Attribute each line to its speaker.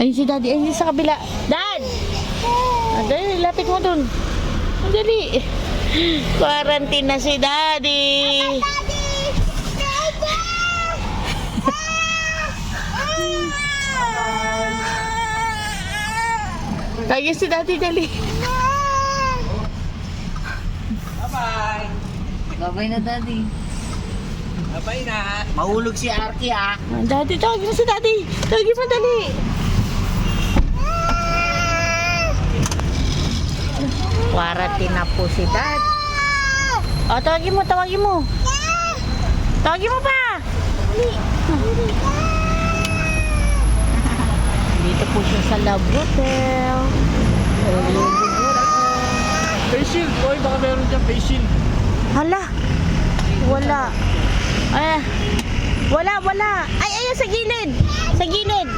Speaker 1: Ayun si Daddy, ayun sa kabila. Dad! Dali, lapit mo dun. Dali. Quarantine na si Daddy. Kaya si Daddy, dali.
Speaker 2: Bye-bye.
Speaker 3: Babay na, Daddy.
Speaker 2: Bye-bye na. Mahulog si Arky ah.
Speaker 1: Daddy, tawagin mo si Daddy. Tawagin mo, dali. Quarantine na po si Dad. O, tawagin mo, tawagin mo. Tawagin mo pa. Dito po siya sa Love Hotel.
Speaker 2: Face shield. Boy, baka meron dyan face shield.
Speaker 1: Hala. Wala. Ay, wala. Ay, ayun sa gilid. Sa gilid.